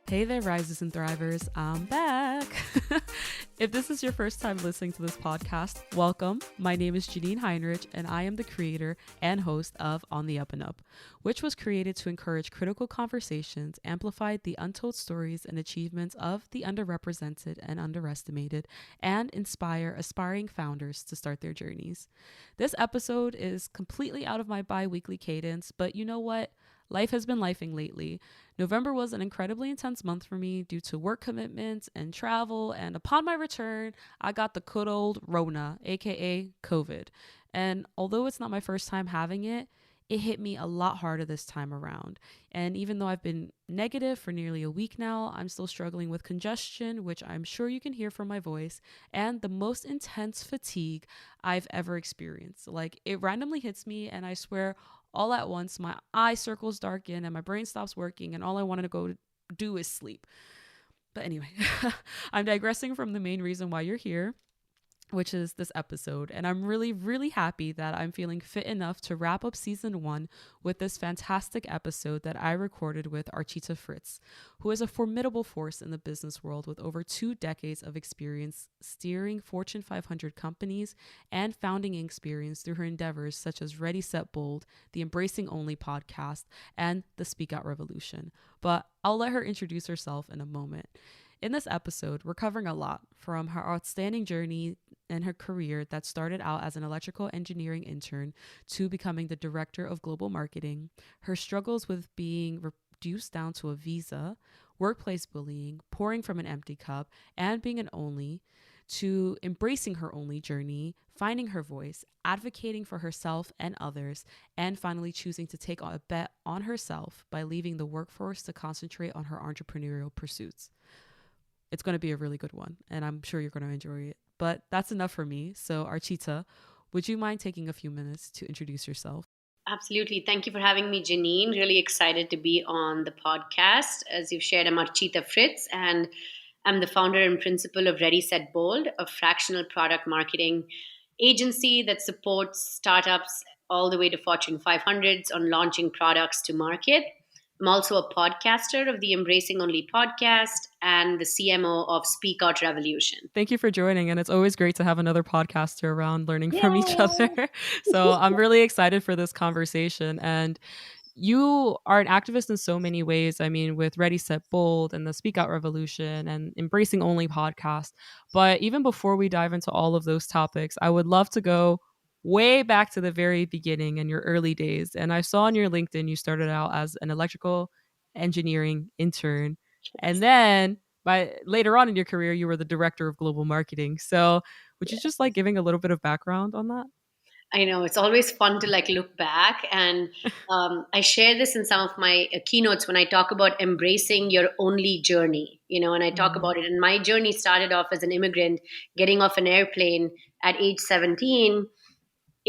Hey there, risers and thrivers. I'm back. If this is your first time listening to this podcast, welcome. My name is Janine Heinrich, and I am the creator and host of On the Up and Up, which was created to encourage critical conversations, amplify the untold stories and achievements of the underrepresented and underestimated, and inspire aspiring founders to start their journeys. This episode is completely out of my bi-weekly cadence, but you know what? Life has been lifing lately. November was an incredibly intense month for me due to work commitments and travel, and upon my return, I got the good old Rona, aka COVID. And although it's not my first time having it, it hit me a lot harder this time around. And even though I've been negative for nearly a week now, I'm still struggling with congestion, which I'm sure you can hear from my voice, and the most intense fatigue I've ever experienced. Like, it randomly hits me, and I swear, all at once, my eye circles darken and my brain stops working, and all I wanted to go do is sleep. But anyway, I'm digressing from the main reason why you're here, which is this episode. And I'm really, really happy that I'm feeling fit enough to wrap up season 1 with this fantastic episode that I recorded with Archita Fritz, who is a formidable force in the business world with over 2 decades of experience steering Fortune 500 companies and founding experience through her endeavors such as Ready, Set, Bold, the Embracing Only podcast, and the Speak Out Revolution. But I'll let her introduce herself in a moment. In this episode, we're covering a lot from her outstanding journey in her career that started out as an electrical engineering intern to becoming the director of global marketing, her struggles with being reduced down to a visa, workplace bullying, pouring from an empty cup, and being an only, to embracing her only journey, finding her voice, advocating for herself and others, and finally choosing to take a bet on herself by leaving the workforce to concentrate on her entrepreneurial pursuits. It's going to be a really good one, and I'm sure you're going to enjoy it. But that's enough for me. So, Archita, would you mind taking a few minutes to introduce yourself? Absolutely. Thank you for having me, Janine. Really excited to be on the podcast. As you've shared, I'm Archita Fritz, and I'm the founder and principal of Ready, Set, Bold, a fractional product marketing agency that supports startups all the way to Fortune 500s on launching products to market. I'm also a podcaster of the Embracing Only podcast and the CMO of Speak Out Revolution. Thank you for joining. And it's always great to have another podcaster around learning from each Yay! other. So I'm really excited for this conversation. And you are an activist in so many ways. I mean, with Ready, Set, Bold and the Speak Out Revolution and Embracing Only podcast. But even before we dive into all of those topics, I would love to go way back to the very beginning and your early days. And I saw on your LinkedIn, you started out as an electrical engineering intern. And then by later on in your career, you were the director of global marketing. So would you just like giving a little bit of background on that? I know it's always fun to look back, and I share this in some of my keynotes when I talk about embracing your only journey. And I talk about it. And my journey started off as an immigrant, getting off an airplane at age 17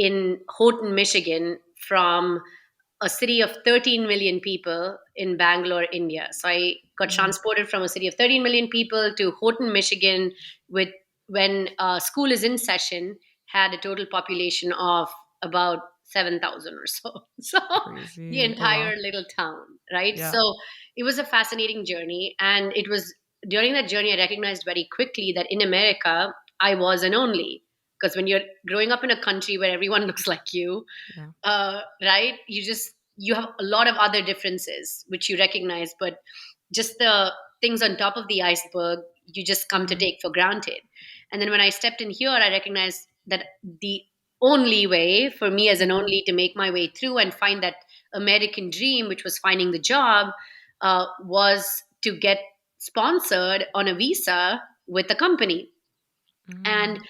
in Houghton, Michigan, from a city of 13 million people in Bangalore, India. So I got transported from a city of 13 million people to Houghton, Michigan, with when school is in session, had a total population of about 7,000 or so. So Crazy. the entire Oh, wow. little town, right? Yeah. So it was a fascinating journey. And it was during that journey, I recognized very quickly that in America, I was an only. Because when you're growing up in a country where everyone looks like you, right? You have a lot of other differences which you recognize, but just the things on top of the iceberg, you just come to take for granted. And then when I stepped in here, I recognized that the only way for me as an only to make my way through and find that American dream, which was finding the job, was to get sponsored on a visa with a company. And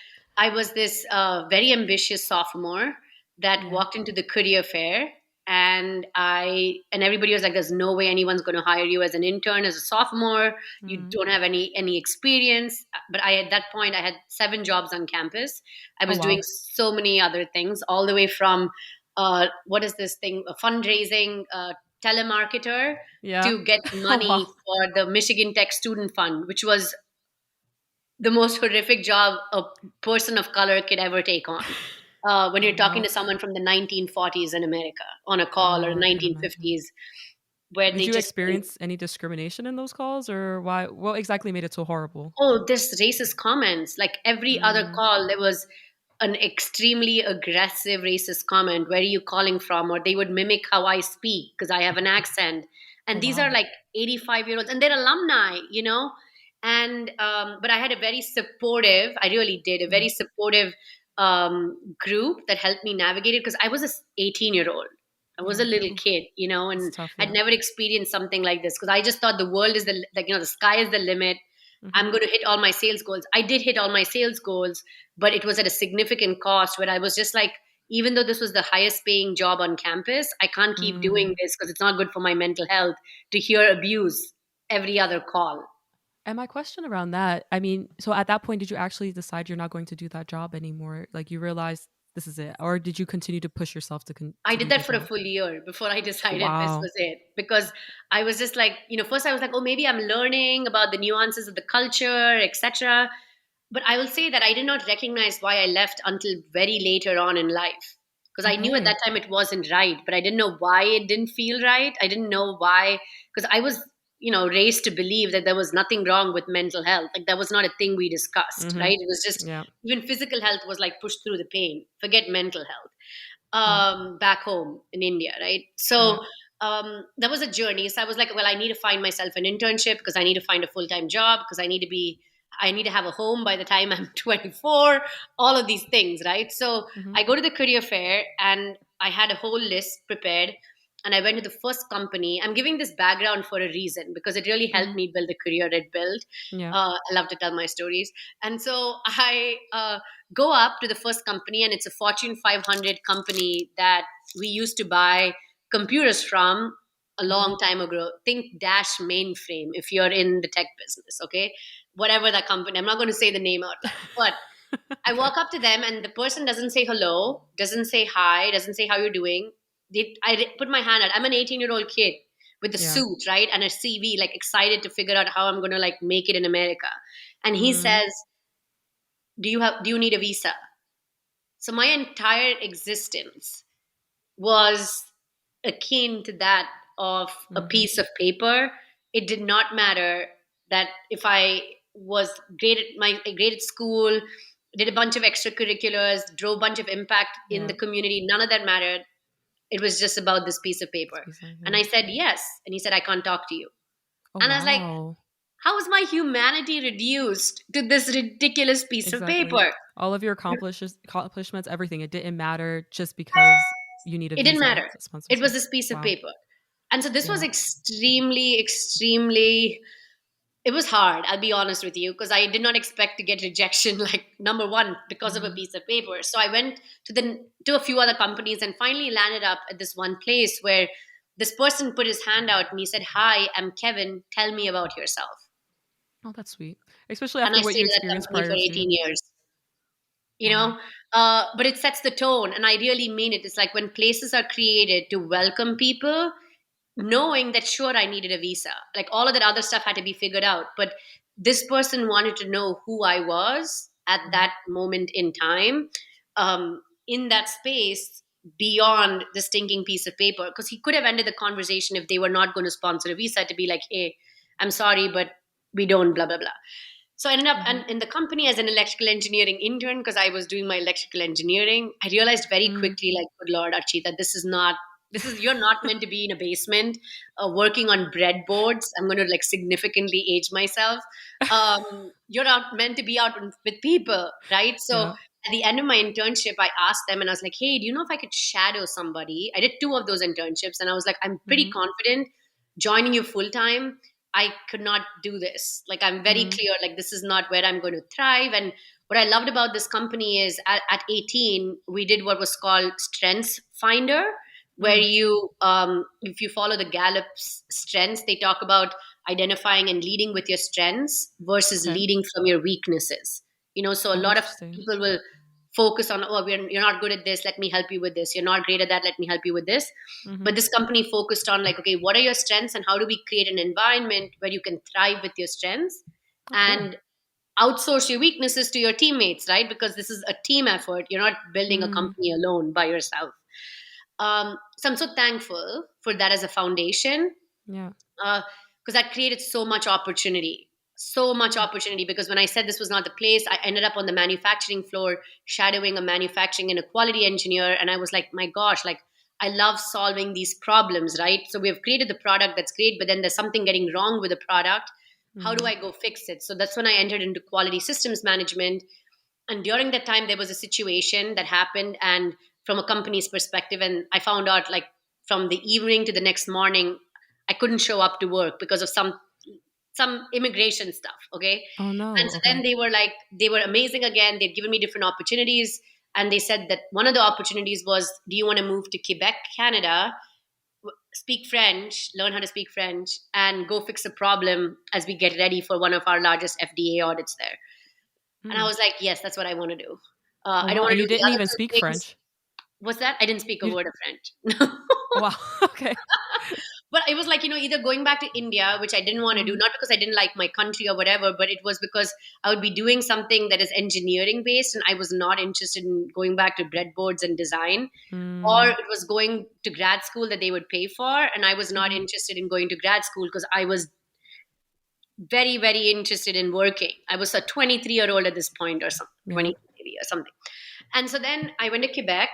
I was this very ambitious sophomore that walked into the career fair, and everybody was like, "There's no way anyone's going to hire you as an intern as a sophomore. You don't have any experience." But at that point, I had 7 jobs on campus. I was doing so many other things, all the way from what is this thing, a fundraising telemarketer to get money for the Michigan Tech Student Fund, which was the most horrific job a person of color could ever take on. When you're talking to someone from the 1940s in America on a call, or 1950s. where Did they you just think, experience any discrimination in those calls, or why? What exactly made it so horrible? oh, this racist comments. Like every other Mm, call, there was an extremely aggressive racist comment. Where are you calling from? Or they would mimic how I speak because I have an accent. oh And these are wow. like 85-year-olds, and they're alumni, And but I had a very supportive, I really did, a Yeah, very supportive group that helped me navigate it because I was a 18-year-old. I was a yeah. little Oof, kid, it's and tough. I'd Yeah. never experienced something like this because I just thought the world is the sky is the limit. Hmm. I'm going to hit all my sales goals. I did hit all my sales goals, but it was at a significant cost where I was just like, even though this was the highest paying job on campus, I can't keep doing Mm. this because it's not good for my mental health to hear abuse every other call. And my question around that, I mean, so at that point, did you actually decide you're not going to do that job anymore? Like you realized this is it, or did you continue to push yourself I to did do the that for a job? full year before I decided this Wow. was it. Because I was just like, first I was like, oh, maybe I'm learning about the nuances of the culture, etc. But I will say that I did not recognize why I left until very later on in life. Because I knew at Okay. that time it wasn't right, but I didn't know why it didn't feel right. I didn't know why, because I was, raised to believe that there was nothing wrong with mental health. Like that was not a thing we discussed, Mm-hmm. right? It was just, Yeah. even physical health was like pushed through the pain. Forget mental health Yeah. back home in India, right? Yeah. So that was a journey. So I was like, well, I need to find myself an internship because I need to find a full time job because I need to have a home by the time I'm 24, all of these things, right? So Mm-hmm. I go to the career fair and I had a whole list prepared. And I went to the first company. I'm giving this background for a reason because it really helped Mm-hmm. me build the career it built. Yeah. I love to tell my stories. And so I go up to the first company, and it's a Fortune 500 company that we used to buy computers from a Okay. long time ago. Think Dash mainframe if you're in the tech business, okay? Whatever that company, I'm not going to say the name out loud, but I Okay. walk up to them, and the person doesn't say hello, doesn't say hi, doesn't say how you're doing. Put my hand out. I'm an 18-year-old kid with a Yeah. suit, right? And a CV, like excited to figure out how I'm going to like make it in America. And he Mm. says, do you need a visa? So my entire existence was akin to that of a Mm-hmm. piece of paper. It did not matter that if I was great at school, did a bunch of extracurriculars, drove a bunch of impact in Yeah. the community. None of that mattered. It was just about this piece of It's paper. bizarre. And Yeah. I said yes. And he said, I can't talk to you. Oh And I was like, wow. how is my humanity reduced to this ridiculous piece of Exactly. paper? All of your accomplishments, everything. It didn't matter just because you need a It didn't visa, matter. a It was sponsorship. this piece of Wow. paper. And so this was Yeah. extremely, extremely, it was hard, I'll be honest with you, because I did not expect to get rejection, like number one, because of a Mm. piece of paper. So I went to a few other companies and finally landed up at this one place where this person put his hand out and he said, hi, I'm Kevin. Tell me about yourself. Oh, that's sweet. Especially And I after what you stayed at that experienced company for prior to. 18 years. you Wow. know but it sets the tone, and I really mean it. It's like when places are created to welcome people, knowing that sure, I needed a visa, like all of that other stuff had to be figured out, but this person wanted to know who I was at Mhm. that moment in time, in that space, beyond the stinking piece of paper, because he could have ended the conversation if they were not going to sponsor a visa to be like, hey, I'm sorry, but we don't, blah blah blah. So I ended up Mhm. in the company as an electrical engineering intern because I was doing my electrical engineering. I realized very Mm. quickly, like, good Lord, Archita, you're not meant to be in a basement working on breadboards. I'm going to like significantly age myself. You're not meant to be out with people, right? So Yeah. at the end of my internship, I asked them and I was like, hey, do you know if I could shadow somebody? I did two of those internships and I was like, I'm pretty Mhm. confident joining you full time. I could not do this. Like, I'm very Mhm. clear, like, this is not where I'm going to thrive. And what I loved about this company is at 18, we did what was called Strengths Finder, where Mm. if you follow the Gallup's strengths, they talk about identifying and leading with your strengths versus Okay. leading from your weaknesses. So a Oh, lot of interesting. people will focus on, oh, you're not good at this, let me help you with this. You're not great at that, let me help you with this. But Mhm. this company focused on like, okay, what are your strengths and how do we create an environment where you can thrive with your strengths Oh, cool. and outsource your weaknesses to your teammates, right? Because this is a team effort. You're not building a Mm. company alone by yourself. So I'm so thankful for that as a foundation. Yeah. Because that created so much opportunity. Because when I said this was not the place, I ended up on the manufacturing floor shadowing a manufacturing and a quality engineer, and I was like, my gosh, like I love solving these problems, right? So we have created the product, that's great, but then there's something getting wrong with the product. How do Mm-hmm. I go fix it? So that's when I entered into quality systems management. And during that time, there was a situation that happened, and from a company's perspective, and I found out like from the evening to the next morning, I couldn't show up to work because of some immigration stuff. Okay. Oh And no. so then Okay. they were like, they were amazing again. They'd given me different opportunities. And they said that one of the opportunities was, do you want to move to Quebec, Canada, speak French, learn how to speak French, and go fix a problem as we get ready for one of our largest FDA audits there? And I Mm. was like, yes, that's what I want to do. Oh I don't wow. want And to you do the didn't other even two speak things. French. What's that? I didn't speak a You word of French. wow. Okay. But it was like, either going back to India, which I didn't want to do, Mm-hmm. not because I didn't like my country or whatever, but it was because I would be doing something that is engineering based, and I was not interested in going back to breadboards and design. Or Mm-hmm. it was going to grad school that they would pay for, and I was not interested in going to grad school because I was very, very interested in working. I was a 23-year-old at this point, or something, Yeah. 20 maybe, or something. And so then I went to Quebec.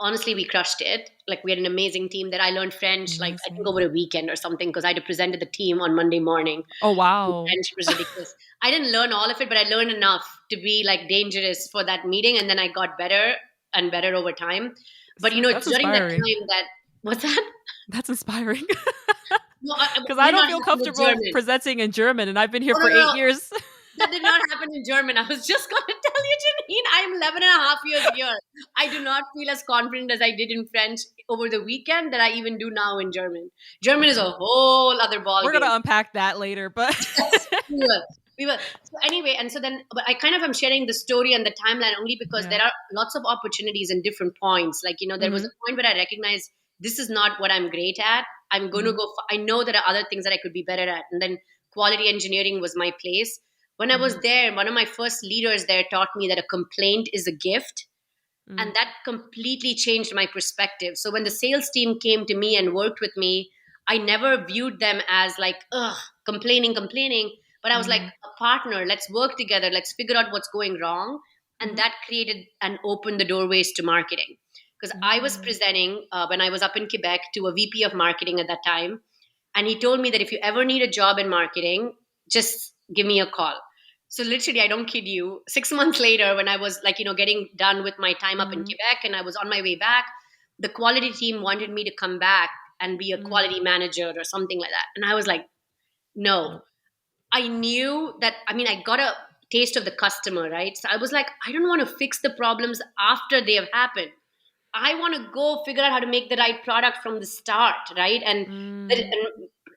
Honestly, we crushed it. Like we had an amazing team that I learned French, like I think Amazing. over a weekend or something, because I had to present to the team on Monday morning. Oh wow. French was ridiculous. I didn't learn all of it, but I learned enough to be like dangerous for that meeting, and then I got better and better over time. But That's it's during that inspiring. time that what's that? That's inspiring. No, Because it I did don't not feel happen with comfortable German. presenting in German, and I've been here Oh no, for no, eight no. years. That did not happen in German. I was just going to tell you, Janine, I'm 11 and a half years here. I do not feel as confident as I did in French over the weekend that I even do now in German. German is Okay. a whole other ball We're game. gonna unpack that later, but Yes, we will. We will. So anyway, and so then, but I kind of am sharing the story and the timeline only because yeah. there are lots of opportunities in different points. Like, there was Mm-hmm. a point where I recognized this is not what I'm great at. I'm going to Mm-hmm. go, I know there are other things that I could be better at. And then quality engineering was my place. When I Mm-hmm. was there, one of my first leaders there taught me that a complaint is a gift, Mm-hmm. and that completely changed my perspective. So when the sales team came to me and worked with me, I never viewed them as like, ugh, complaining, but I was like, Mm-hmm. a partner, let's work together, let's figure out what's going wrong. And Mm-hmm. that created and opened the doorways to marketing. Because I was Mm-hmm. presenting when I was up in Quebec to a VP of marketing at that time. And he told me that if you ever need a job in marketing, just give me a call. So literally, I don't kid you. 6 months later, when I was like, getting done with my time up in Mm-hmm. Quebec and I was on my way back, the quality team wanted me to come back and be a Mm-hmm. quality manager or something like that. And I was like, no. Nope. I knew that, I got a taste of the customer, right? So I was like, I don't want to fix the problems after they have happened. I want to go figure out how to make the right product from the start, right? Mm-hmm. And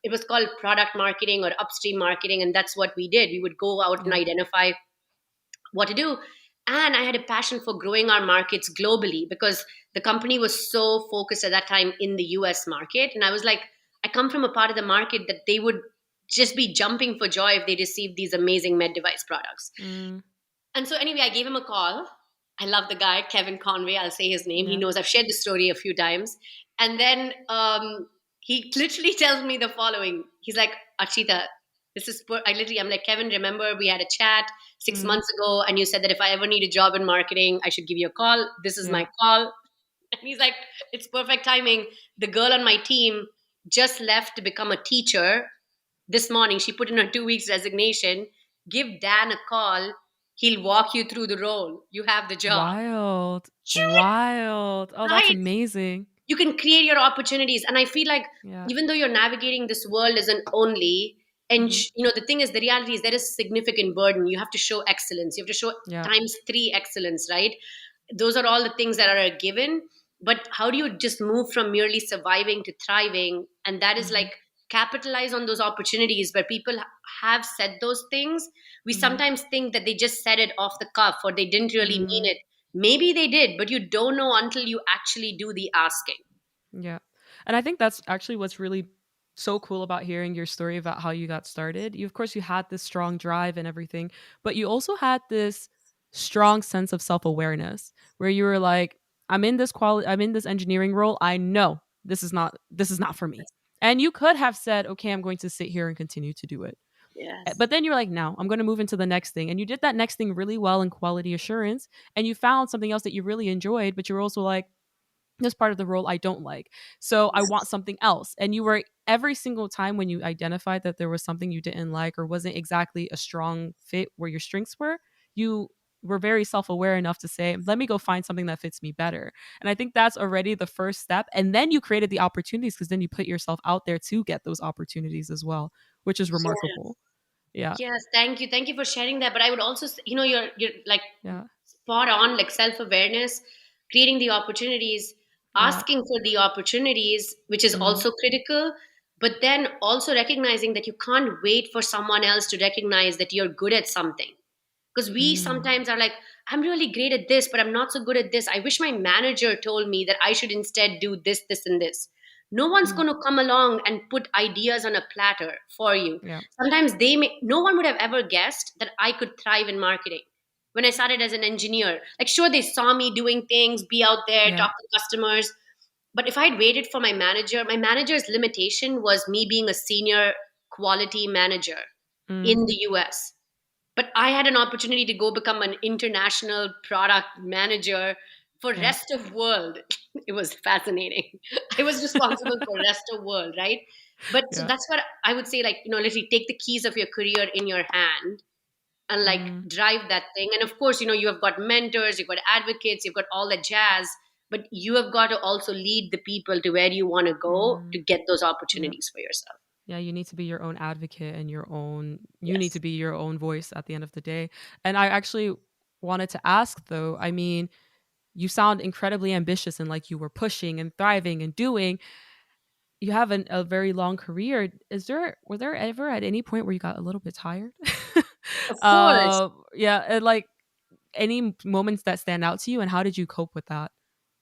it was called product marketing or upstream marketing, and that's what we did. We would go out and Yeah. identify what to do. And I had a passion for growing our markets globally because the company was so focused at that time in the US market. And I was like, I come from a part of the market that they would just be jumping for joy if they received these amazing med device products. Mm-hmm. And so, anyway, I gave him a call. I love the guy, Kevin Conway. I'll say his name. He Yeah. knows I've shared the story a few times. And then he literally tells me the following. He's like, Archita, I'm like, Kevin, remember we had a chat six Mm-hmm. months ago and you said that if I ever need a job in marketing, I should give you a call. This is Yeah. my call. And he's like, it's perfect timing. The girl on my team just left to become a teacher this morning. She put in her 2 weeks resignation. Give Dan a call. He'll walk you through the role. You have the job. Wild. Shoot, Wild. Oh, that's right? amazing. You can create your opportunities. And I feel like Yeah. even though you're navigating this world as an only, and Mm-hmm. the thing is, the reality is there is significant burden. You have to show excellence. You have to show Yeah. times three excellence, right? Those are all the things that are a given. But how do you just move from merely surviving to thriving? And that is Mm-hmm. like capitalize on those opportunities where people have said those things. We Mm-hmm. sometimes think that they just said it off the cuff or they didn't really mean Mm-hmm. it. Maybe they did, but you don't know until you actually do the asking. Yeah. And I think that's actually what's really so cool about hearing your story about how you got started. You, of course, you had this strong drive and everything, but you also had this strong sense of self-awareness where you were like, I'm in this engineering role. I know this is not for me. And you could have said, okay, I'm going to sit here and continue to do it. Yes. But then you're like, no, I'm going to move into the next thing. And you did that next thing really well in quality assurance. And you found something else that you really enjoyed, but you're also like, this part of the role I don't like. So I want Yes. something else. And you were every single time when you identified that there was something you didn't like or wasn't exactly a strong fit where your strengths were, you were very self-aware enough to say, let me go find something that fits me better. And I think that's already the first step. And then you created the opportunities because then you put yourself out there to get those opportunities as well, which is Yes. remarkable. Yeah. Yes. Thank you. Thank you for sharing that. But I would also, you're like Yeah. spot on, like self awareness, creating the opportunities, Yeah. asking for the opportunities, which is Mm-hmm. also critical. But then also recognizing that you can't wait for someone else to recognize that you're good at something. Because we Mm. sometimes are like, I'm really great at this, but I'm not so good at this. I wish my manager told me that I should instead do this, this, and this. No one's Mm. going to come along and put ideas on a platter for you. Yeah. Sometimes no one would have ever guessed that I could thrive in marketing. When I started as an engineer, like, sure, they saw me doing things, be out there, Yeah. talk to customers. But if I'd waited for my manager's limitation was me being a senior quality manager Mm. in the US. But I had an opportunity to go become an international product manager for Yeah. rest of world. It was fascinating. I was responsible for rest of world, right? But so Yeah. that's what I would say, like, literally take the keys of your career in your hand and like Mm. drive that thing. And of course, you have got mentors, you've got advocates, you've got all the jazz, but you have got to also lead the people to where you want to go to Mm. get those Yeah. opportunities for yourself. Yeah, you need to be your own advocate and you need to Yes. be your own voice at the end of the day. And I actually wanted to ask though, I mean, you sound incredibly ambitious and like you were pushing and thriving and doing. You have a very long career. Were there ever at any point where you got a little bit tired? Of course. Yeah, and like any moments that stand out to you and how did you cope with that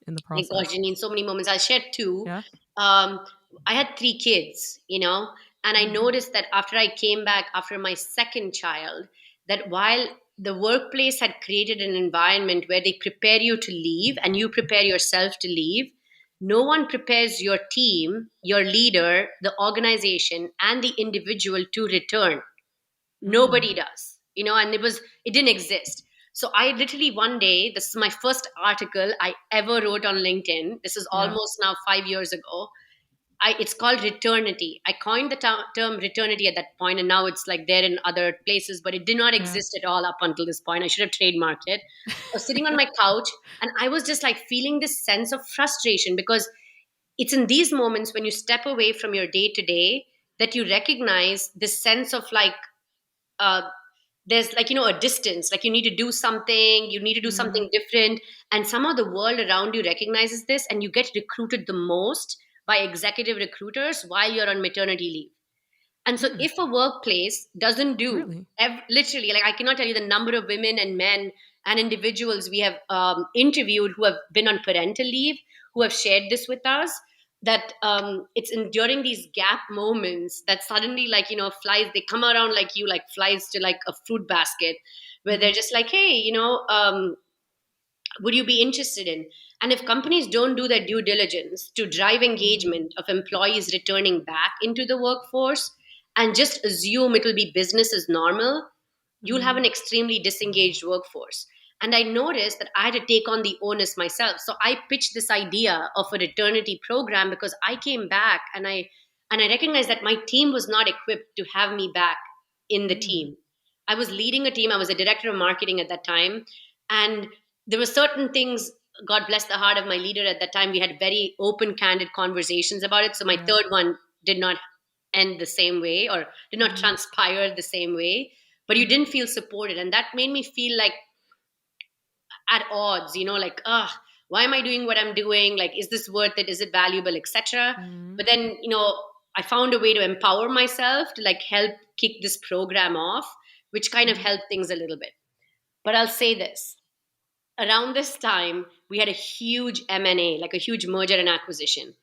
in the My gosh, process? Janine, so many moments. I'll share two. Yeah. Um, I had three kids, and I Mm. noticed that after I came back after my second child, that while the workplace had created an environment where they prepare you to leave and you prepare yourself to leave, no one prepares your team, your leader, the organization, and the individual to return. Mm. Nobody does, and it didn't exist. So I literally one day, this is my first article I ever wrote on LinkedIn. This is Yeah. almost now 5 years ago. It's called returnity. I coined the term returnity at that point, and now it's like there in other places, but it did not Yeah. exist at all up until this point. I should have trademarked it. I was sitting on my couch, and I was just like feeling this sense of frustration because it's in these moments when you step away from your day to day that you recognize this sense of like, uh, there's like a distance, like you need to do something, you need to do Mm. something different, and somehow the world around you recognizes this, and you get recruited the most by executive recruiters while you're on maternity leave. And so Mm. if a workplace doesn't do Really? literally, like, I cannot tell you the number of women and men and individuals we have interviewed who have been on parental leave, who have shared this with us, that it's in during these gap moments that suddenly, like, flies, they come around like you, like flies to like a fruit basket, where they're Mm. just like, hey, would you be interested in? And if companies don't do their due diligence to drive Mm. engagement of employees returning back into the workforce and just assume it'll be business as normal, you'll have Mm. an extremely disengaged workforce. And I noticed that I had to take on the onus myself. So I pitched this idea of a returnity program because I came back and I recognized that my team was not equipped to have me back in the Mm. team. I was leading a team. I was a director of marketing at that time. And there were certain things, God bless the heart of my leader at that time. We had very open, candid conversations about it. So my Yeah. third one did not end the same way or did not Mm. transpire the same way, but you Mm. didn't feel supported. And that made me feel like at odds, like, why am I doing what I'm doing? Like, is this worth it? Is it valuable, etc.? Mm. But then, I found a way to empower myself to like help kick this program off, which kind of Mm. helped things a little bit. But I'll say this, around this time we had a huge M&A, like a huge merger and acquisition,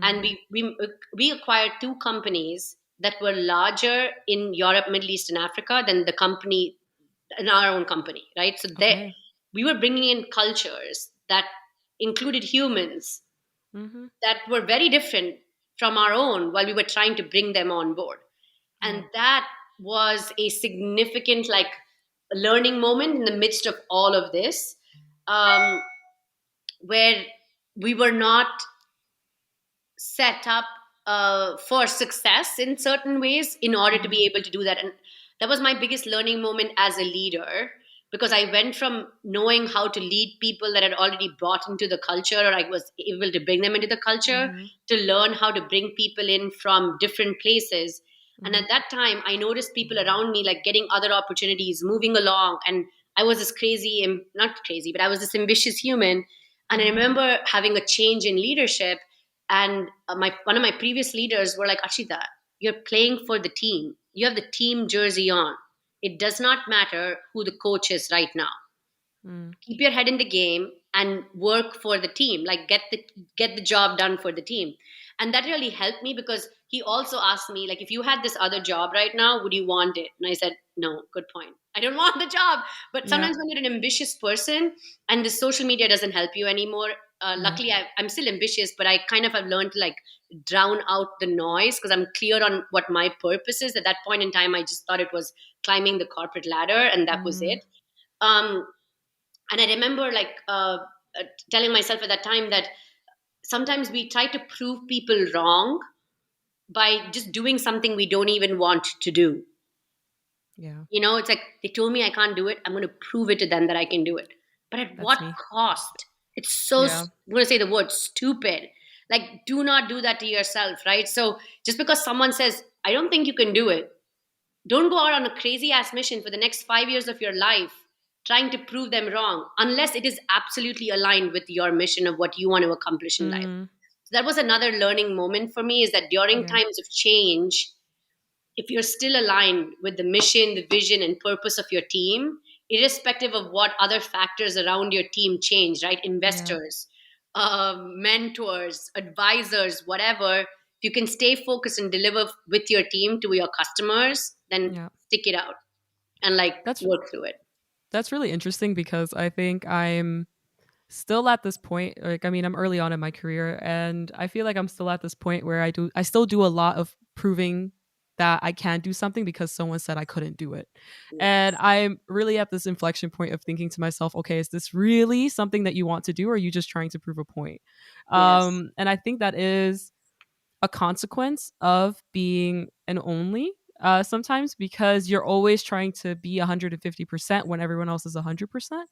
and Mm. we acquired two companies that were larger in Europe, Middle East, and Africa than the company in our own company, right? So Okay. we were bringing in cultures that included humans Mm-hmm. that were very different from our own while we were trying to bring them on board. Yeah. And that was a significant like learning moment in the midst of all of this, um, where we were not set up for success in certain ways in order to Mm-hmm. be able to do that. And that was my biggest learning moment as a leader, because I went from knowing how to lead people that had already brought into the culture, or I was able to bring them into the culture, Mm-hmm. to learn how to bring people in from different places. And Mm-hmm. at that time, I noticed people around me like getting other opportunities, moving along. And I was this crazy, not crazy, but I was this ambitious human. And I Mm-hmm. remember having a change in leadership, and my one of my previous leaders were like, Archita, you're playing for the team. You have the team jersey on. It does not matter who the coach is right now. Mm-hmm. Keep your head in the game and work for the team. Like get the job done for the team. And that really helped me, because he also asked me, like, if you had this other job right now, would you want it? And I said, no. Good point, I don't want the job. But Yeah. sometimes when you're an ambitious person and the social media doesn't help you anymore, Yeah. luckily I'm still ambitious, but I kind of have learned to like drown out the noise, because I'm clear on what my purpose is. At that point in time, I just thought it was climbing the corporate ladder, and that was Mm-hmm. it. um, and I remember like telling myself at that time that sometimes we try to prove people wrong by just doing something we don't even want to do. Yeah. It's like, they told me I can't do it, I'm going to prove it to them that I can do it. But at That's what me. cost? It's so Yeah. I'm going to say the word stupid. Like, do not do that to yourself, right? So just because someone says, I don't think you can do it, don't go out on a crazy ass mission for the next 5 years of your life trying to prove them wrong, unless it is absolutely aligned with your mission of what you want to accomplish in life. Mm-hmm. So that was another learning moment for me, is that during Yeah. times of change, if you're still aligned with the mission, the vision, and purpose of your team, irrespective of what other factors around your team change, right? Yeah. Investors, mentors, advisors, whatever. If you can stay focused and deliver with your team to your customers, then Yeah. stick it out and like That's work through it. that's really interesting because I think I'm still at this point. Like, I mean, I'm early on in my career, and I feel like I'm still at this point where I still do a lot of proving that I can do something because someone said I couldn't do it. And Yes. I'm really at this inflection point of thinking to myself, okay, is this really something that you want to do, or are you just trying to prove a point? Yes. And I think that is a consequence of being an only, sometimes, because you're always trying to be 150% when everyone else is 100%.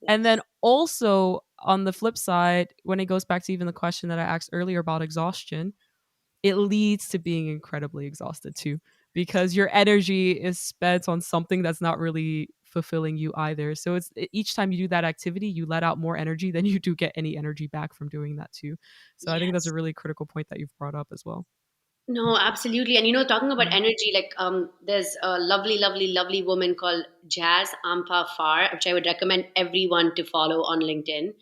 And Yes. then also on the flip side, when it goes back to even the question that I asked earlier about exhaustion, it leads to being incredibly exhausted too, because your energy is spent on something that's not really fulfilling you either. So it's each time you do that activity, you let out more energy than you do get any energy back from doing that too. So I think that's a Yes. really critical point that you've brought up as well. No, absolutely. And talking about Yeah. energy, like there's a lovely, lovely, lovely woman called Jazz Ampa Far, which I would recommend everyone to follow on LinkedIn.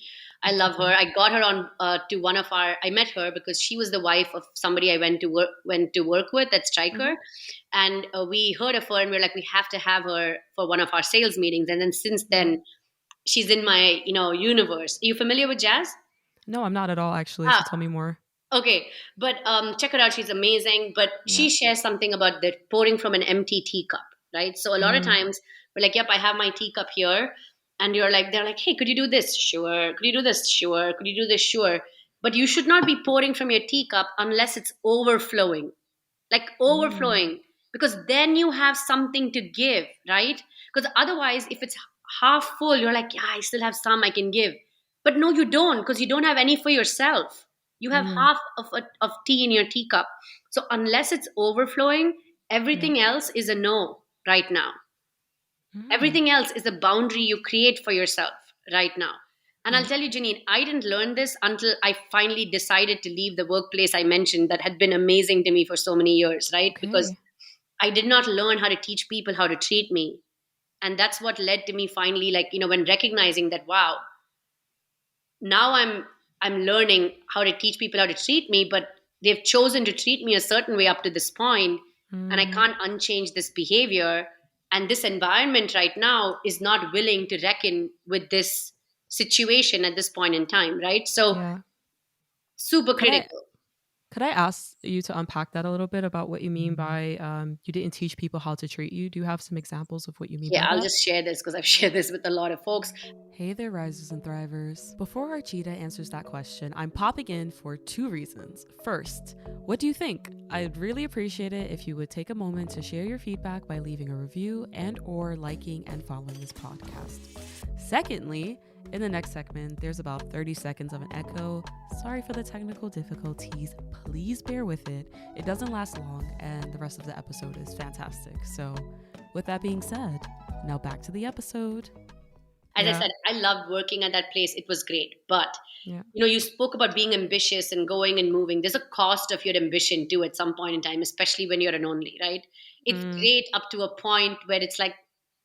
I I'll check love her. her out. I got her on to one of our. I met her because she was the wife of somebody I went to work with at Mm-hmm. Striker, and we heard of her, and we are like, we have to have her for one of our sales meetings. And then since Yeah. then, she's in my universe. Are you familiar with Jazz? No, I'm not at all actually. So Ah, tell me more. okay, but check her out. She's amazing. But Yeah. she shares something about the pouring from an empty teacup, right? So a lot of Mm, times we're like, "Yep, I have my teacup here," and they're like, "Hey, could you do this? Sure. Could you do this? Sure. Could you do this? Sure." But you should not be pouring from your teacup unless it's overflowing, like mm, overflowing, because then you have something to give, right? Because otherwise, if it's half full, you're like, yeah, I still have some I can give. But no, you don't, because you don't have any for yourself. You have mm, half of tea in your teacup. So unless it's overflowing, yeah. everything else is a no right now. Mm, Everything else is a boundary you create for yourself right now. And I'll yeah. tell you, Janine, I didn't learn this until I finally decided to leave the workplace I mentioned that had been amazing to me for so many years, right? Because Okay. I did not learn how to teach people how to treat me. And that's what led to me finally, like, when recognizing that, wow, now I'm learning how to teach people how to treat me, but they've chosen to treat me a certain way up to this point, and I Mm, can't unchange this behavior. And this environment right now is not willing to reckon with this situation at this point in time, right? So yeah. Super Could I critical. could I ask you to unpack that a little bit about what you mean by you didn't teach people how to treat you? Do you have some examples of what you mean Yeah, by I'll that? just share this because I've shared this with a lot of folks. Hey there, risers and thrivers. Before Archita answers that question, I'm popping in for two reasons. First, what do you think? I'd really appreciate it if you would take a moment to share your feedback by leaving a review and or liking and following this podcast. Secondly, in the next segment, there's about 30 seconds of an echo. Sorry for the technical difficulties. Please bear with it. It doesn't last long, and the rest of the episode is fantastic. So, with that being said, now back to the episode. As I Yeah. said, I loved working at that place. It was great. But, Yeah. you spoke about being ambitious and going and moving. There's a cost of your ambition too at some point in time, especially when you're an only, right? It's Mm, great up to a point where it's like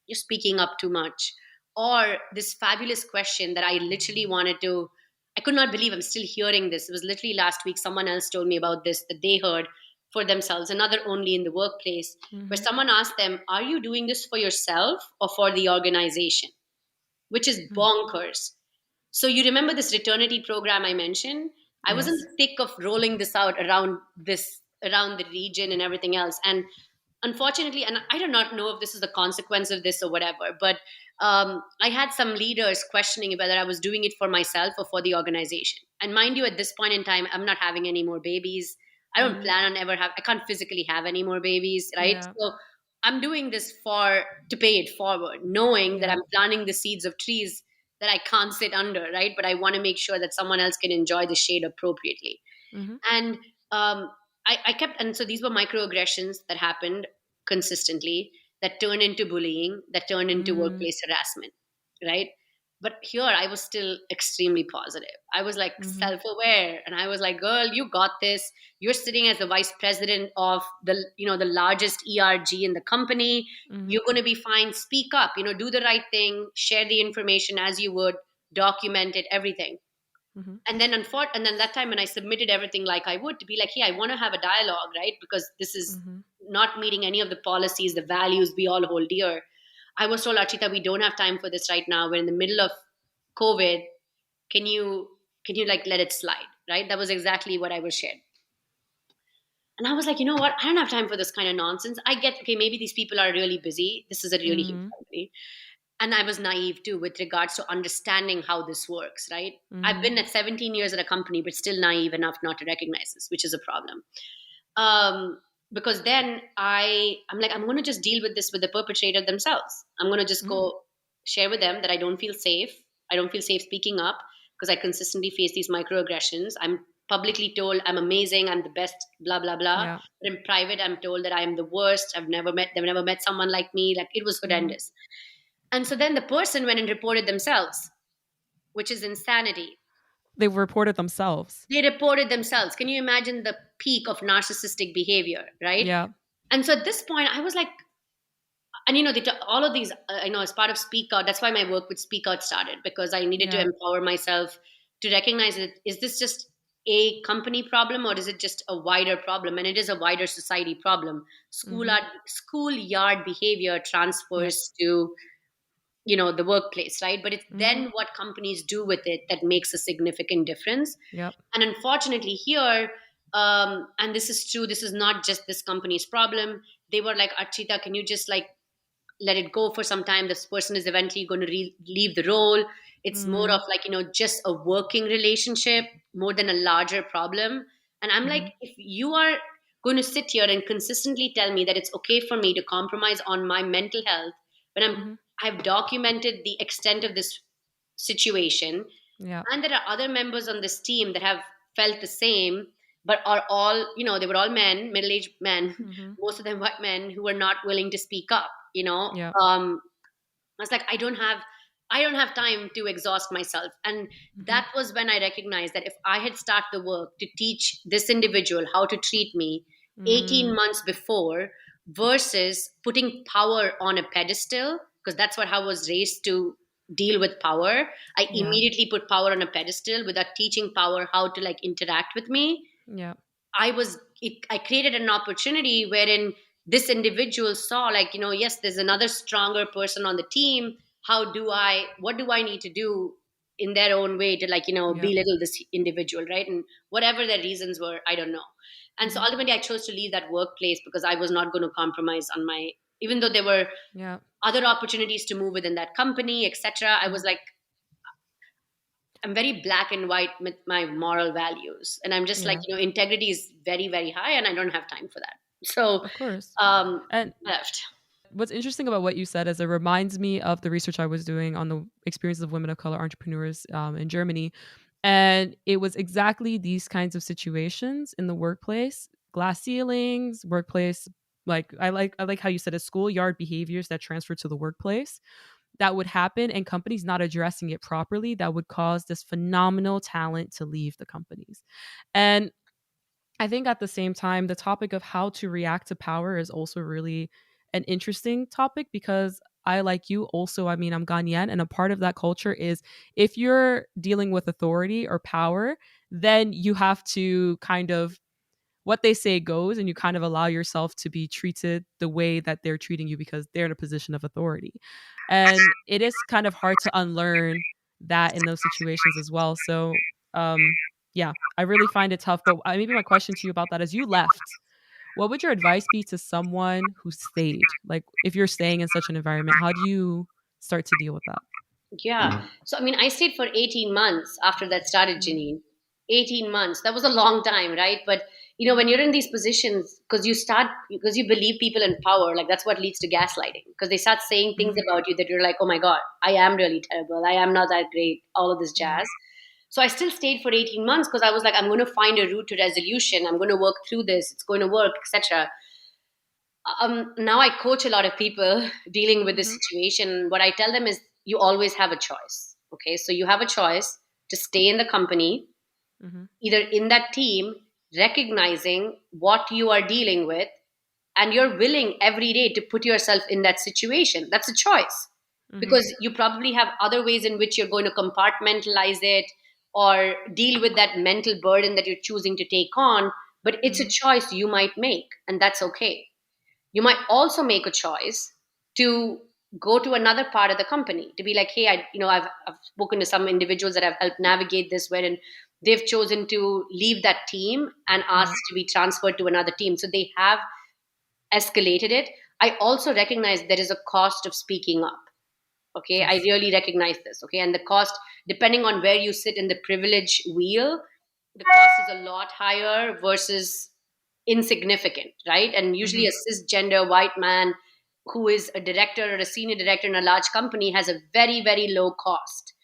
you're speaking up too much. Or this fabulous question that I literally wanted to, I could not believe I'm still hearing this. It was literally last week, someone else told me about this that they heard for themselves, another only in the workplace, where mm-hmm, someone asked them, are you doing this for yourself or for the organization? Which is mm. bonkers. So you remember this returnity program I mentioned? I was in Yes. the thick of rolling this out around the region and everything else. And unfortunately, and I do not know if this is the consequence of this or whatever, but I had some leaders questioning whether I was doing it for myself or for the organization. And mind you, at this point in time, I'm not having any more babies. I don't Mm, plan on I can't physically have any more babies, right? yeah. So I'm doing this for to pay it forward, knowing that Yeah. I'm planting the seeds of trees that I can't sit under, right? But I want to make sure that someone else can enjoy the shade appropriately. Mm-hmm, And I kept, and so these were microaggressions that happened consistently that turned into bullying, that turned into mm, workplace harassment, right? But here I was still extremely positive. I was like mm-hmm, self-aware, and I was like, girl, you got this. You're sitting as the vice president of the largest ERG in the company. mm-hmm, You're going to be fine. Speak up, do the right thing, share the information as you would, document it, everything. mm-hmm, And then that time when I submitted everything like I would, to be like, hey, I want to have a dialogue, right? Because this is mm-hmm. not meeting any of the policies, the values we all hold dear. I was told, Archita, we don't have time for this right now. We're in the middle of COVID. Can you like let it slide? Right? That was exactly what I was shared. And I was like, you know what? I don't have time for this kind of nonsense. I get, okay, maybe these people are really busy. This is a really huge Mm-hmm. company. And I was naive too with regards to understanding how this works, right? I've Mm-hmm. been at 17 years at a company, but still naive enough not to recognize this, which is a problem. Um, because then I'm like, I'm going to just deal with this with the perpetrator themselves. I'm going to just Mm, go share with them that I don't feel safe. I don't feel safe speaking up because I consistently face these microaggressions. I'm publicly told I'm amazing, I'm the best, blah blah blah. yeah. But in private, I'm told that I am the worst. They've never met someone like me. Like it was Mm-hmm. horrendous. And so then the person went and reported themselves, which is insanity. They reported themselves. They reported themselves. Can you imagine the peak of narcissistic behavior, right? Yeah. And so at this point, I was like, and all of these, as part of Speak Out, that's why my work with Speak Out started, because I needed to Yeah. empower myself to recognize it. Is this just a company problem or is it just a wider problem? And it is a wider society problem. Mm-hmm. Schoolyard behavior Yep. transfers to the workplace, right? But it's Mm-hmm. then what companies do with it that makes a significant difference. Yep. And unfortunately here, and this is true, this is not just this company's problem. They were like, Archita, can you just like let it go for some time? This person is eventually going to leave the role. It's more Mm-hmm. of like just a working relationship more than a larger problem. And I'm like, Mm-hmm. if you are going to sit here and consistently tell me that it's okay for me to compromise on my mental health when Mm-hmm. I've documented the extent of this situation, Yeah. and there are other members on this team that have felt the same, but are all, they were all men, middle-aged men, Mm-hmm. most of them white men who were not willing to speak up. Yeah. I was like, I don't have time to exhaust myself. And Mm-hmm. that was when I recognized that if I had started the work to teach this individual how to treat me Mm, 18 months before versus putting power on a pedestal, because that's what I was raised to deal with power. I yeah. immediately put power on a pedestal without teaching power how to like interact with me. Yeah. I created an opportunity wherein this individual saw like, yes, there's another stronger person on the team. What do I need to do in their own way to like, Yeah. belittle this individual, right? And whatever their reasons were, I don't know. And so Hmm. ultimately I chose to leave that workplace because I was not going to compromise on my, even though there were Yeah. other opportunities to move within that company, etc. I was Hmm. like, I'm very black and white with my moral values. And I'm just like, Yeah. integrity is very, very high and I don't have time for that. So Of course. um And left. what's interesting about what you said is it reminds me of the research I was doing on the experiences of women of color entrepreneurs in Germany. And it was exactly these kinds of situations in the workplace, glass ceilings, workplace. I like how you said it, schoolyard behaviors that transfer to the workplace that would happen and companies not addressing it properly that would cause this phenomenal talent to leave the companies. And I think at the same time, the topic of how to react to power is also really an interesting topic because I, like you, also, I mean, I'm Ghanaian, and a part of that culture is if you're dealing with authority or power, then you have to kind of what they say goes and you kind of allow yourself to be treated the way that they're treating you because they're in a position of authority. And it is kind of hard to unlearn that in those situations as well. So, yeah, I really find it tough. But maybe my question to you about that is you left. What would your advice be to someone who stayed? Like, if you're staying in such an environment, how do you start to deal with that? Yeah. So, I mean, I stayed for 18 months after that started, Mm-hmm. Janine. 18 months. That was a long time, right? But, when Mm-hmm. you're in these positions, because you believe people in power, like that's what leads to gaslighting. Because they start saying things Mm-hmm. about you that you're like, oh my God, I am really terrible. I am not that great, all of this Mm-hmm. jazz. So I still stayed for 18 months because I was like, I'm going to find a route to resolution. I'm going to work through this. It's going to work, etc. Now I coach a lot of people dealing with this Mm-hmm. situation. What I tell them is you always have a choice. Okay, so you have a choice to stay in the company, Mm-hmm. either in that team, recognizing what you are dealing with, and you're willing every day to put yourself in that situation. That's a choice Mm-hmm. because you probably have other ways in which you're going to compartmentalize it or deal with that mental burden that you're choosing to take on. But it's a Mm-hmm. choice you might make, and that's okay. You might also make a choice to go to another part of the company to be like, hey, I've spoken to some individuals that have helped navigate this, wherein they've chosen to leave that team and asked Yeah. to be transferred to another team. So they have escalated it. I also recognize there is a cost of speaking up. Okay, I Yes. really recognize this. Okay, and the cost, depending on where you sit in the privilege wheel, the cost is a lot higher versus insignificant, right? And usually Mm-hmm. a cisgender white man who is a director or a senior director in a large company has a very, very low cost,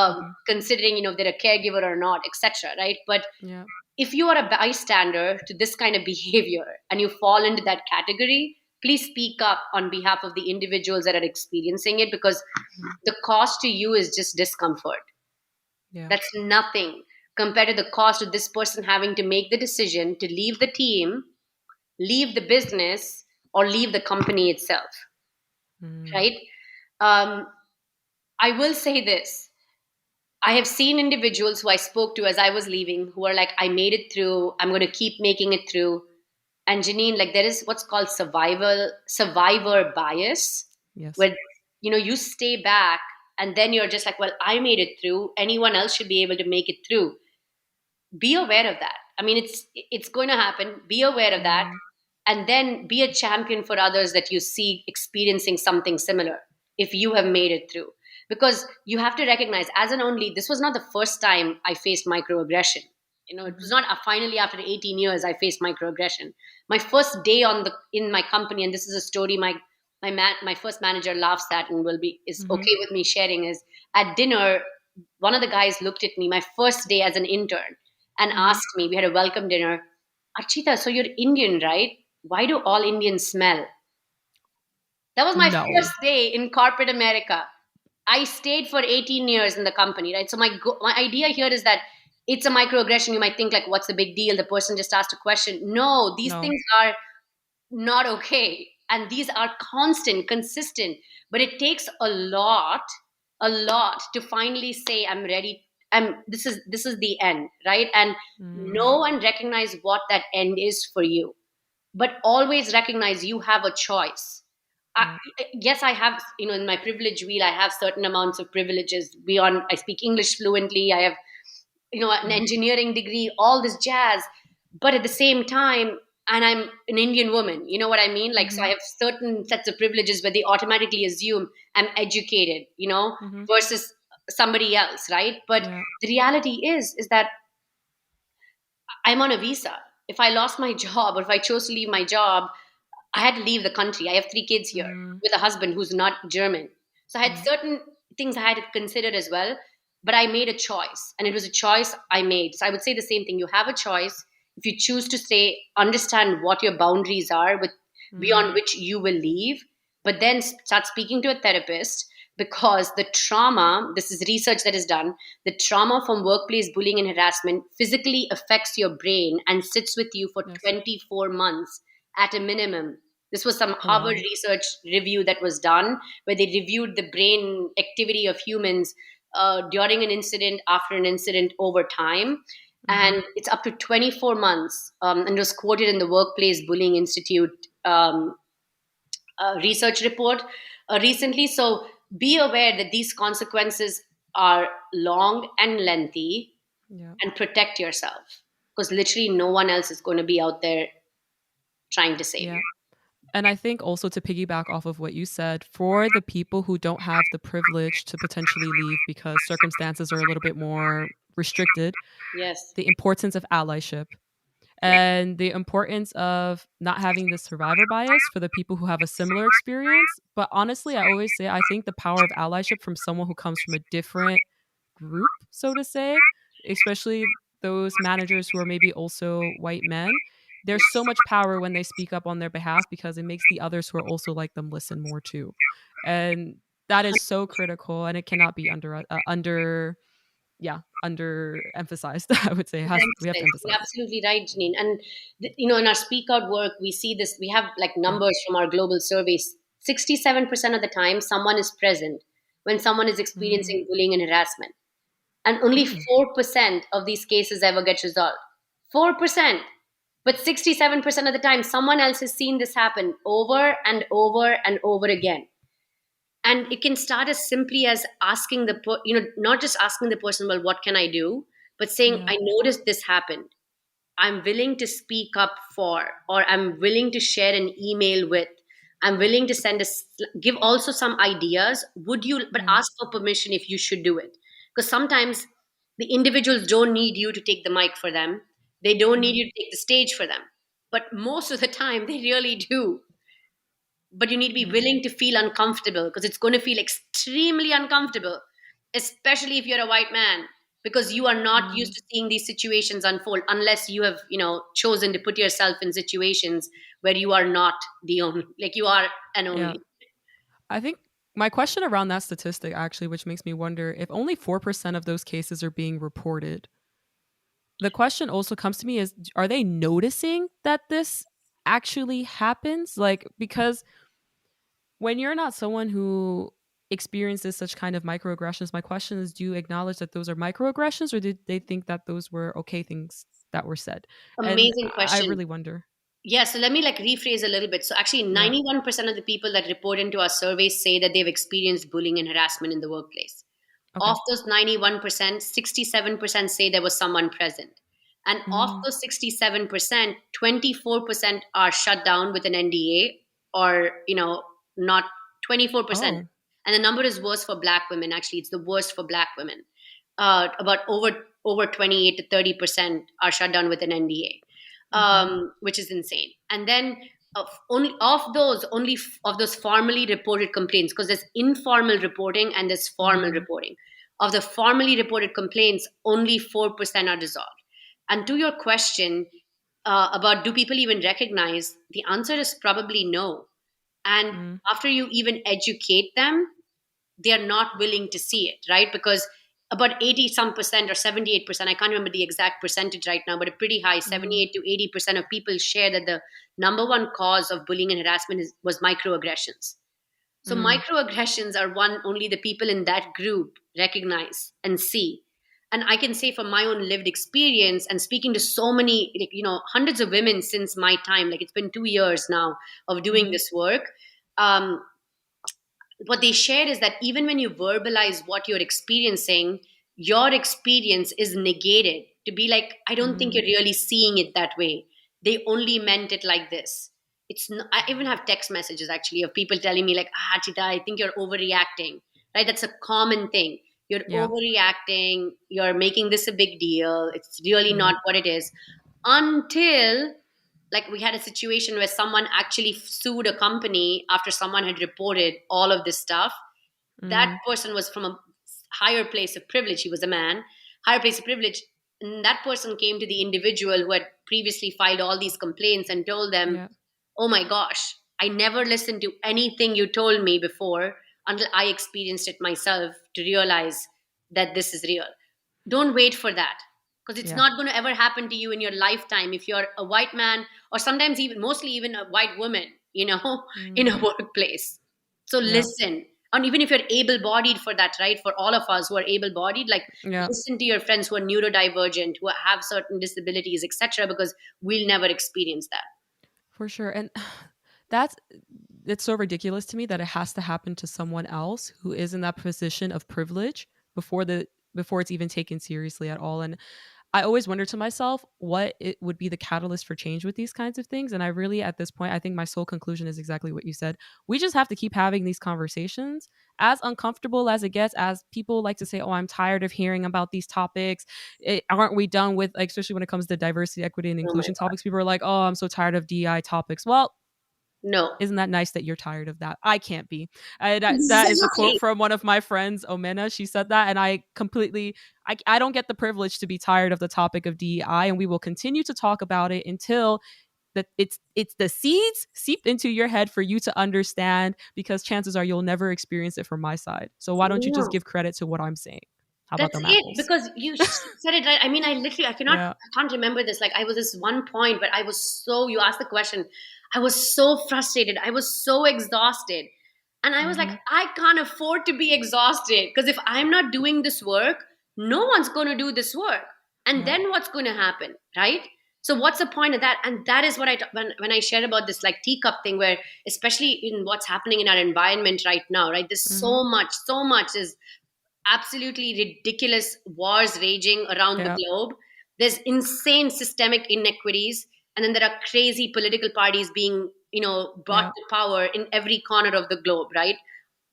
Mm-hmm. considering if they're a caregiver or not, etc. Right? But Yeah. if you are a bystander to this kind of behavior and you fall into that category, please speak up on behalf of the individuals that are experiencing it because Mm-hmm. the cost to you is just discomfort. Yeah. That's nothing compared to the cost of this person having to make the decision to leave the team, leave the business, or leave the company itself, Mm. right? Um, I will say this. I have seen individuals who I spoke to as I was leaving who are like, I made it through. I'm going to keep making it through. And Janine, like there is what's called survivor bias, Yes. where you stay back and then you're just like, well, I made it through. Anyone else should be able to make it through. Be aware of that. I mean, it's going to happen. Be aware of that, Mm-hmm. and then be a champion for others that you see experiencing something similar. If you have made it through, because you have to recognize, as an only, this was not the first time I faced microaggression. It was Mm-hmm. not finally after 18 years I faced microaggression. My first day in my company, and this is a story my first manager laughs at and is Mm-hmm. okay with me sharing, is at dinner one of the guys looked at me my first day as an intern and Mm-hmm. asked me, we had a welcome dinner, Archita, so you're Indian, right? Why do all Indians smell? That was my No. first day in corporate America. I stayed for 18 years in the company, right? So my idea here is that it's a microaggression. You might think like, what's the big deal? The person just asked a question. No, these No. things are not okay. And these are constant, consistent. But it takes a lot to finally say, I'm ready. This is the end, right? And Mm. know and recognize what that end is for you. But always recognize you have a choice. I, yes, I have, in my privilege wheel, I have certain amounts of privileges beyond. I speak English fluently. I have, an Yeah. engineering degree, all this jazz. But at the same time, and I'm an Indian woman, you know what I mean? Like, so Mm-hmm. I have certain sets of privileges where they automatically assume I'm educated, Mm-hmm. versus somebody else, right? But Yeah. the reality is that I'm on a visa. If I lost my job or if I chose to leave my job, I had to leave the country. I have 3 kids here Mm, with a husband who's not German. So I had yeah. certain things I had to consider as well. But I made a choice, and it was a choice I made. So I would say the same thing. You have a choice. If you choose to stay, understand what your boundaries are with beyond Mm, which you will leave, but then start speaking to a therapist, because the trauma, this is research that is done, the trauma from workplace bullying and harassment physically affects your brain and sits with you for yes. 24 months at a minimum. This was some Oh Harvard wow. research review that was done where they reviewed the brain activity of humans during an incident, after an incident, over time. Mm-hmm. And it's up to 24 months. And it was quoted in the Workplace Bullying Institute research report recently. So be aware that these consequences are long and lengthy, Yeah. and protect yourself, because literally no one else is going to be out there trying to save Yeah. you. And I think also to piggyback off of what you said, for the people who don't have the privilege to potentially leave because circumstances are a little bit more restricted, Yes. the importance of allyship Yeah. and the importance of not having the survivor bias for the people who have a similar experience. But honestly, I always say I think the power of allyship from someone who comes from a different group, so to say, especially those managers who are maybe also white men, there's so much power when they speak up on their behalf because it makes the others who are also like them listen more too. And that is so critical and it cannot be under emphasized. I would say we have to You're emphasize it. absolutely right, Janine. And in our speak out work, we see this. We have like Yeah. numbers from our global surveys. 67% of the time, someone is present when someone is Mm, experiencing bullying and harassment, and only mm, 4% of these cases ever get resolved. 4%. But 67% of the time, someone else has seen this happen over and over and over again. And it can start as simply as asking not just asking the person, well, what can I do, but saying, yeah. I noticed this happened. I'm willing to speak up for, or I'm willing to share an email with, I'm willing to give also some ideas. Would you, but Yeah. ask for permission if you should do it. Because sometimes the individuals don't need you to take the mic for them, they don't need Mm, you to take the stage for them. But most of the time, they really do. But you need to be yeah. willing to feel uncomfortable, because it's going to feel extremely uncomfortable, especially if you're a white man, because you are not used Mm, to seeing these situations unfold, unless you have chosen to put yourself in situations where you are not the only, like you are an yeah. only. I think my question around that statistic actually, which makes me wonder if only 4% of those cases are being reported. The question also comes to me is are they noticing that this actually happens? Like, because when you're not someone who experiences such kind of microaggressions, my question is do you acknowledge that those are microaggressions or did they think that those were okay things that were said? And Amazing I question. really wonder. Yeah, so let me like rephrase a little bit. So actually, Yeah. 91% of the people that report into our surveys say that they've experienced bullying and harassment in the workplace. Of Okay. those 91%, 67% say there was someone present. And of Mm. those 67%, 24% are shut down with an NDA, or, not 24%. Oh. And the number is worse for black women. Actually, it's the worst for black women. About over 28 to 30% are shut down with an NDA, Mm-hmm. which is insane. And then only of those formally reported complaints, because there's informal reporting and there's formal Mm. reporting. Of the formally reported complaints, only 4% are resolved. And to your question about do people even recognize, the answer is probably no. And Mm. after you even educate them, they are not willing to see it, right? Because about 80 some percent or 78%, I can't remember the exact percentage right now, but a pretty high Mm. 78 to 80% of people share that the number one cause of bullying and harassment was microaggressions. So Mm. microaggressions are one only the people in that group recognize and see. And I can say from my own lived experience and speaking to so many, like, hundreds of women since my time, like it's been 2 years now of doing Mm-hmm. this work. um, what they shared is that even when you verbalize what you're experiencing, your experience is negated to be like, I don't think you're Mm, really seeing it that way. They only meant it like this. I even have text messages actually of people telling me, like, Archita, I think you're overreacting, right? That's a common thing. You're yeah. overreacting, you're making this a big deal. It's really Yeah. not what it is. Until, like, we had a situation where someone actually sued a company after someone had reported all of this stuff. That Mm, person was from a higher place of privilege. He was a man, higher place of privilege. And that person came to the individual who had previously filed all these complaints and told them, yeah. oh my gosh, I never listened to anything you told me before until I experienced it myself to realize that this is real. Don't wait for that, because it's Yeah. not going to ever happen to you in your lifetime if you're a white man, or sometimes even mostly even a white woman, in Mm, a workplace. So yeah. listen. And even if you're able bodied, for that, right? For all of us who are able bodied, like, Yeah. listen to your friends who are neurodivergent, who have certain disabilities, etc., because we'll never experience that. For sure. And that's it's so ridiculous to me that it has to happen to someone else who is in that position of privilege before it's even taken seriously at all. And I always wonder to myself what it would be the catalyst for change with these kinds of things. And I really, at this point, I think my sole conclusion is exactly what you said. We just have to keep having these conversations, as uncomfortable as it gets, as people like to say, oh, I'm tired of hearing about these topics. Aren't we done with, like, especially when it comes to diversity, equity, and Oh my inclusion God. topics? People are like, oh, I'm so tired of DEI topics. Well, No. isn't that nice that you're tired of that? I can't be. That is a quote Exactly. from one of my friends, Omena. She said that, and I don't get the privilege to be tired of the topic of DEI, and we will continue to talk about it until it's the seeds seep into your head for you to understand, because chances are you'll never experience it from my side. So why don't you just No. give credit to what I'm saying? How about That's them it, apples? because you said it right. I mean, Yeah. I can't remember this. Like, I was this one point, but you asked the question. I was so frustrated. I was so exhausted. And I was like, Mm-hmm. I can't afford to be exhausted, because if I'm not doing this work, no one's going to do this work. And Yeah. then what's going to happen, right? So what's the point of that? And that is what when I shared about this, like, teacup thing, where especially in what's happening in our environment right now, right? There's Mm-hmm. so much is absolutely ridiculous wars raging around the Yeah. globe. There's insane systemic inequities, and then there are crazy political parties being, brought Yeah. to power in every corner of the globe, right?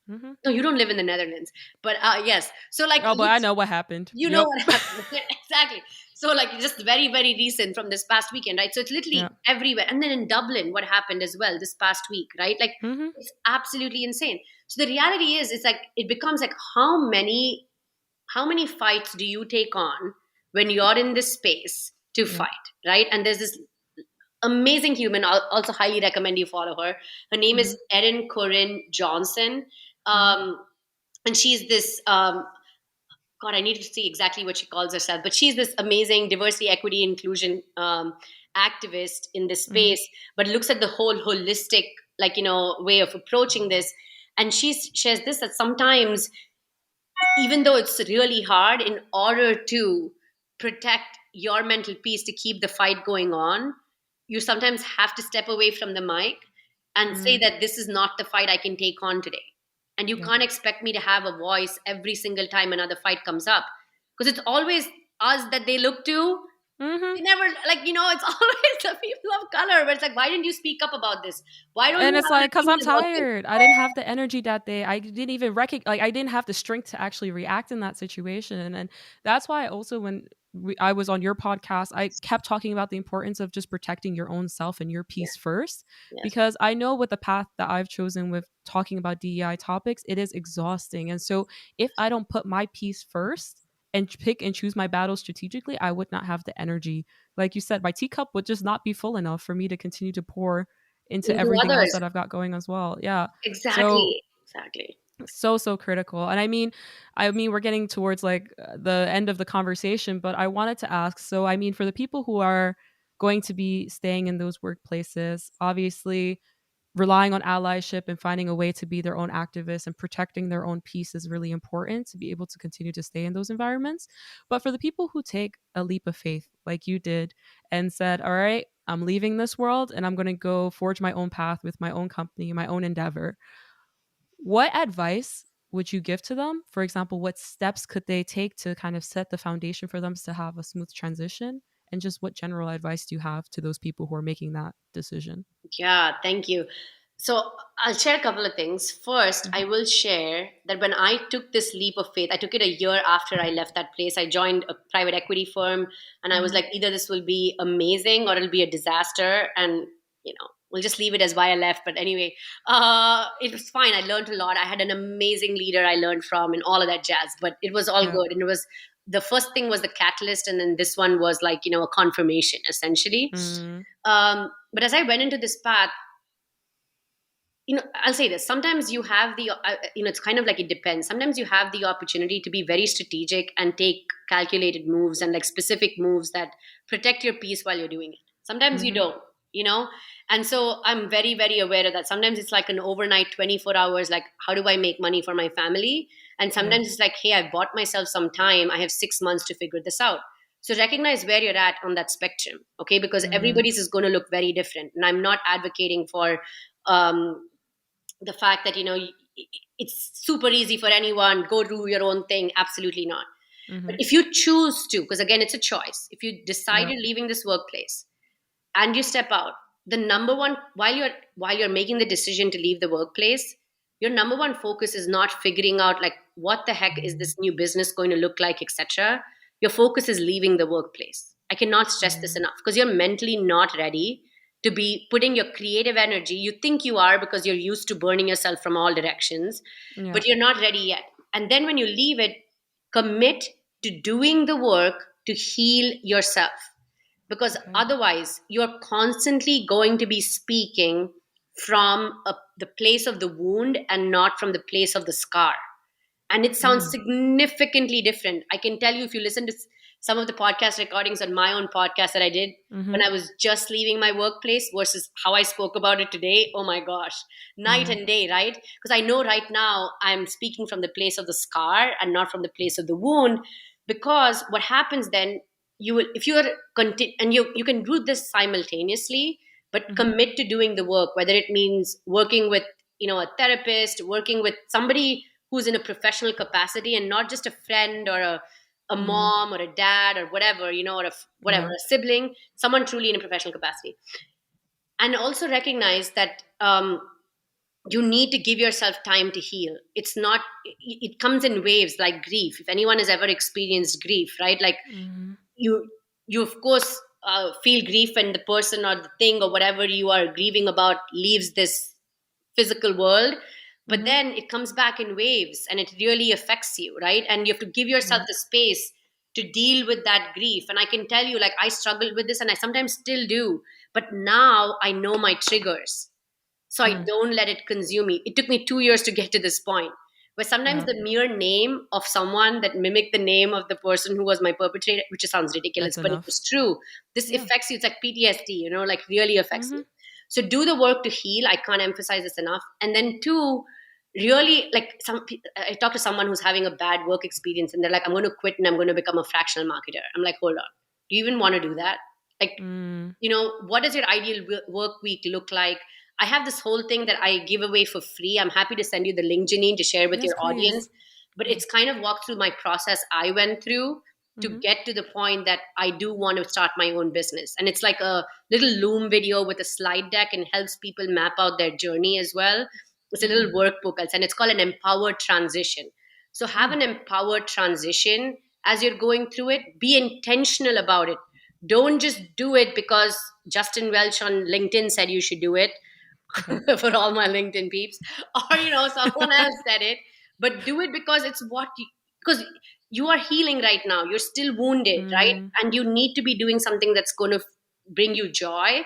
Mm-hmm. No, you don't live in the Netherlands, but yes. So, like, Oh, but I know what happened. you know Yep. what happened. Exactly. So, like, just very, very recent from this past weekend, right? So it's Yeah. literally everywhere. And then in Dublin, what happened as well this past week, right? Like, Mm-hmm. it's absolutely insane. So the reality is, it's like, it becomes like, how many fights do you take on when you're in this space to Yeah. fight, right? And there's this amazing human. I'll also highly recommend you follow her. Her name Mm-hmm. is Erin Corinne Johnson. Mm-hmm. um, and she's this, God, I need to see exactly what she calls herself, but she's this amazing diversity, equity, inclusion activist in this Mm-hmm. space, but looks at the whole holistic, like, way of approaching this. And she shares this, that sometimes, even though it's really hard, in order to protect your mental peace, to keep the fight going on, you sometimes have to step away from the mic and say Mm-hmm. that this is not the fight I can take on today. And you Yeah. can't expect me to have a voice every single time another fight comes up, because it's always us that they look to. Mm-hmm. They never, like, it's always the people of color, but it's like, why didn't you speak up about this? Why don't you And it's have an like, cause I'm opinion about this? tired. I didn't have the energy that day. I didn't even like I didn't have the strength to actually react in that situation. And that's why also when I was on your podcast, I kept talking about the importance of just protecting your own self and your Yeah. peace first, Yes. because I know with the path that I've chosen with talking about DEI topics, it is exhausting. And so if I don't put my peace first and pick and choose my battles strategically, I would not have the energy. Like you said, my teacup would just not be full enough for me to continue to pour into Into everything else others. that I've got going as well. Yeah. So Exactly. Exactly. so critical. And I mean we're getting towards like the end of the conversation, but I wanted to ask, so I mean for the people who are going to be staying in those workplaces, obviously relying on allyship and finding a way to be their own activists and protecting their own peace is really important to be able to continue to stay in those environments. But for the people who take a leap of faith like you did and said, all right, I'm leaving this world and I'm going to go forge my own path with my own company, my own endeavor. What advice would you give to them? For example, what steps could they take to kind of set the foundation for them to have a smooth transition? And just what general advice do you have to those people who are making that decision? Yeah, thank you. So I'll share a couple of things. First, I Mm-hmm. will share that when I took this leap of faith, I took it a year after I left that place. I joined a private equity firm, and I was Mm-hmm. like, either this will be amazing or it'll be a disaster. And, we'll just leave it as why I left. But anyway, it was fine. I learned a lot. I had an amazing leader I learned from and all of that jazz, but it was all Yeah. good. And it was the first thing was the catalyst. And then this one was like, a confirmation essentially. Mm-hmm. But as I went into this path, I'll say this. Sometimes you have it's kind of like it depends. Sometimes you have the opportunity to be very strategic and take calculated moves and like specific moves that protect your peace while you're doing it. Sometimes you Mm-hmm. don't, you know? And so I'm very, very aware of that. Sometimes it's like an overnight 24 hours, like, how do I make money for my family? And Yeah. sometimes it's like, hey, I bought myself some time. I have 6 months to figure this out. So recognize where you're at on that spectrum, okay? Because Mm-hmm. everybody's is going to look very different. And I'm not advocating for, the fact that it's super easy for anyone, go do your own thing. Absolutely not. But Mm-hmm. if you choose to, because again it's a choice, if you decide Yeah. you're leaving this workplace and you step out, the number one, while you're making the decision to leave the workplace, your number one focus is not figuring out like what the heck is this new business going to look like, etc. Your focus is leaving the workplace. I cannot stress this Mm-hmm. enough, because you're mentally not ready to be putting your creative energy. You think you are because you're used to burning yourself from all directions, Yeah. but you're not ready yet. And then when you leave it, commit to doing the work to heal yourself, because Okay. otherwise you're constantly going to be speaking from the place of the wound and not from the place of the scar, and it sounds Mm. significantly different. I can tell you, if you listen to some of the podcast recordings on my own podcast that I did Mm-hmm. when I was just leaving my workplace versus how I spoke about it today, oh my gosh, night Yeah. and day, right? Because I know right now I'm speaking from the place of the scar and not from the place of the wound. Because what happens then, you will, if you are and you can do this simultaneously, but Mm-hmm. commit to doing the work, whether it means working with a therapist, working with somebody who's in a professional capacity and not just a friend or a Mm-hmm. mom or a dad or whatever, or whatever, Yeah. a sibling, someone truly in a professional capacity. And also recognize that you need to give yourself time to heal. It's not, it comes in waves like grief. If anyone has ever experienced grief, right? Like Mm-hmm. you of course feel grief when the person or the thing or whatever you are grieving about leaves this physical world, but Mm-hmm. then it comes back in waves and it really affects you, right? And you have to give yourself Yeah. the space to deal with that grief. And I can tell you, like, I struggled with this and I sometimes still do, but now I know my triggers, so I Mm. don't let it consume me. It took me 2 years to get to this point where sometimes Yeah. the mere name of someone that mimicked the name of the person who was my perpetrator, which sounds ridiculous, That's but it enough. was true. This Yeah. affects you. It's like PTSD, like really affects Mm-hmm. you. So do the work to heal. I can't emphasize this enough. And then two, really, like I talked to someone who's having a bad work experience and they're like, I'm going to quit and I'm going to become a fractional marketer. I'm like, hold on. Do you even want to do that? Like, Mm. what does your ideal work week look like? I have this whole thing that I give away for free. I'm happy to send you the link, Janine, to share with Yes, your audience. please. But Yeah. it's kind of walked through my process I went through to Mm-hmm. get to the point that I do want to start my own business. And it's like a little Loom video with a slide deck and helps people map out their journey as well. It's a Mm-hmm. little workbook, and it's called an empowered transition. So have Mm. an empowered transition as you're going through it. Be intentional about it. Don't just do it because Justin Welch on LinkedIn said you should do it. Okay. For all my LinkedIn peeps, or someone else said it, but do it because it's because you are healing right now. You're still wounded, right? Mm. And you need to be doing something that's going to bring you joy.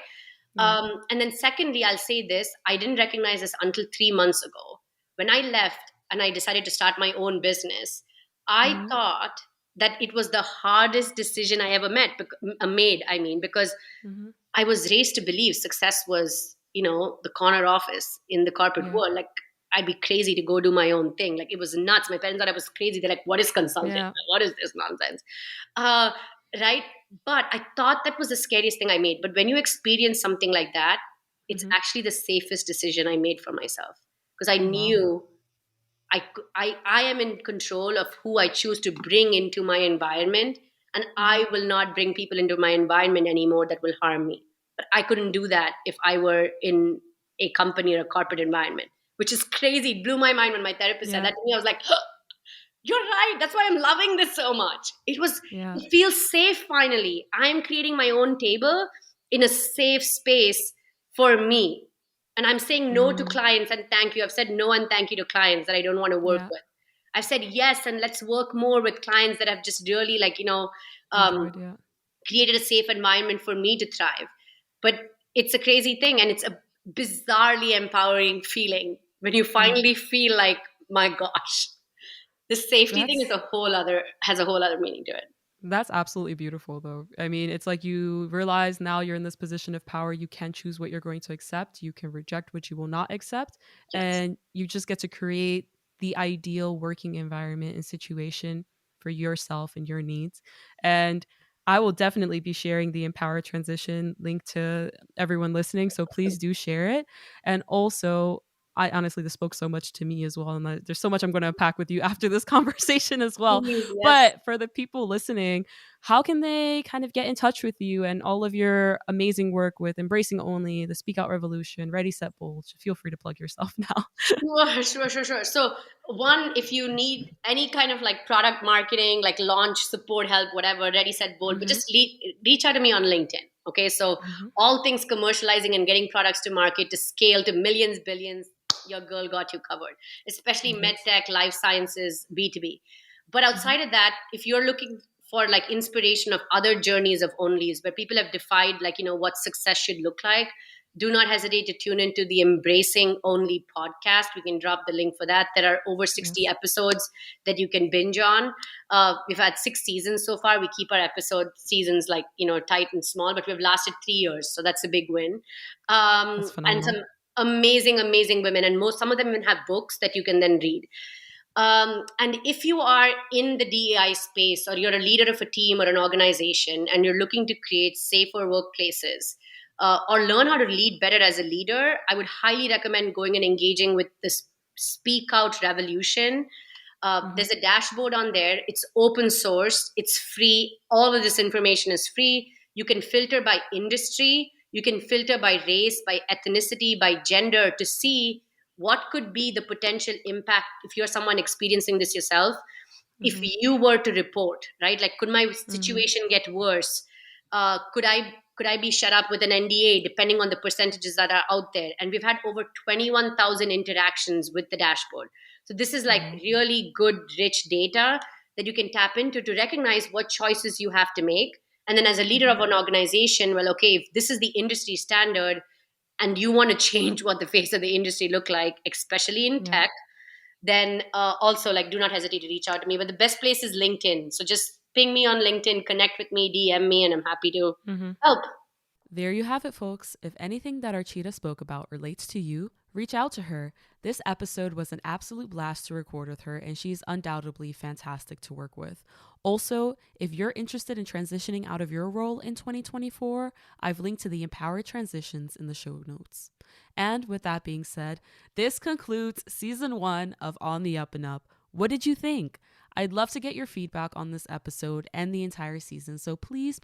Yeah. And then, secondly, I'll say this: I didn't recognize this until 3 months ago when I left and I decided to start my own business. I Mm-hmm. thought that it was the hardest decision I ever made. I mean, because Mm-hmm. I was raised to believe success was, the corner office in the corporate Yeah. world. Like, I'd be crazy to go do my own thing. Like, it was nuts. My parents thought I was crazy. They're like, what is consulting? Yeah. What is this nonsense? Uh, right? But I thought that was the scariest thing I made. But when you experience something like that, it's Mm-hmm. actually the safest decision I made for myself, because I Wow. knew I am in control of who I choose to bring into my environment, and Mm-hmm. I will not bring people into my environment anymore that will harm me. But I couldn't do that if I were in a company or a corporate environment, which is crazy. It blew my mind when my therapist said Yeah. that to me. I was like, you're right. That's why I'm loving this so much. Yeah. It feels safe finally. I'm creating my own table in a safe space for me. And I'm saying no to Mm. clients and thank you. I've said no and thank you to clients that I don't want to work Yeah. with. I've said yes and let's work more with clients that have just really, Enjoyed. Yeah. created a safe environment for me to thrive. But it's a crazy thing, and it's a bizarrely empowering feeling when you Yeah. finally feel like, my gosh, the safety thing is That's has a whole other meaning to it. That's absolutely beautiful, though. I mean, it's like you realize now you're in this position of power. You can choose what you're going to accept. You can reject what you will not accept. Yes. And you just get to create the ideal working environment and situation for yourself and your needs. And I will definitely be sharing the Empower Transition link to everyone listening. So please do share it. And also, I honestly, this spoke so much to me as well. And there's so much I'm going to unpack with you after this conversation as well. Please, yes. But for the people listening, how can they kind of get in touch with you and all of your amazing work with Embracing Only, the Speak Out Revolution, Ready, Set, Bold? Feel free to plug yourself now. Sure. So, one, if you need any kind of like product marketing, like launch support help, whatever, ready, set, bold, but Mm-hmm. just reach out to me on LinkedIn. Okay. So, Mm-hmm. all things commercializing and getting products to market to scale to millions, billions, your girl got you covered, especially Nice. medtech, life sciences, B2B. But Mm-hmm. outside of that, if you're looking for like inspiration of other journeys of onlys where people have defied, like, what success should look like, do not hesitate to tune into the Embracing Only podcast. We can drop the link for that. There are over 60 Yes. episodes that you can binge on. We've had 6 seasons so far. We keep our episode seasons like, tight and small, but we've lasted 3 years. So that's a big win. That's And phenomenal. some amazing women. And some of them even have books that you can then read. And if you are in the DEI space, or you're a leader of a team or an organization and you're looking to create safer workplaces, or learn how to lead better as a leader, I would highly recommend going and engaging with this Speak Out Revolution. Mm-hmm. There's a dashboard on there. It's open source. It's free. All of this information is free. You can filter by industry. You can filter by race, by ethnicity, by gender to see what could be the potential impact if you're someone experiencing this yourself. If Mm-hmm. you were to report, right? Like, could my Mm-hmm. situation get worse? Could I be shut up with an NDA depending on the percentages that are out there? And we've had over 21,000 interactions with the dashboard. So this is like Wow. really good, rich data that you can tap into to recognize what choices you have to make. And then as a leader Mm-hmm. of an organization, well, okay, if this is the industry standard and you want to change what the face of the industry look like, especially in Yeah. tech, then also, like, do not hesitate to reach out to me. But the best place is LinkedIn. So just ping me on LinkedIn, connect with me, DM me, and I'm happy to Mm-hmm. help. There you have it, folks. If anything that Archita spoke about relates to you, reach out to her. This episode was an absolute blast to record with her, and she's undoubtedly fantastic to work with. Also, if you're interested in transitioning out of your role in 2024, I've linked to the Empowered Transitions in the show notes. And with that being said, this concludes season 1 of On the Up and Up. What did you think? I'd love to get your feedback on this episode and the entire season. So please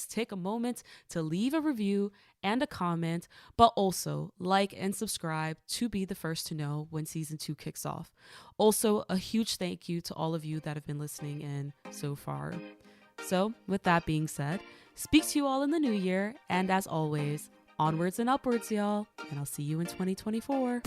take a moment to leave a review and a comment, but also like and subscribe to be the first to know when season 2 kicks off. Also, a huge thank you to all of you that have been listening in so far. So, with that being said, speak to you all in the new year, and as always, onwards and upwards, y'all, and I'll see you in 2024.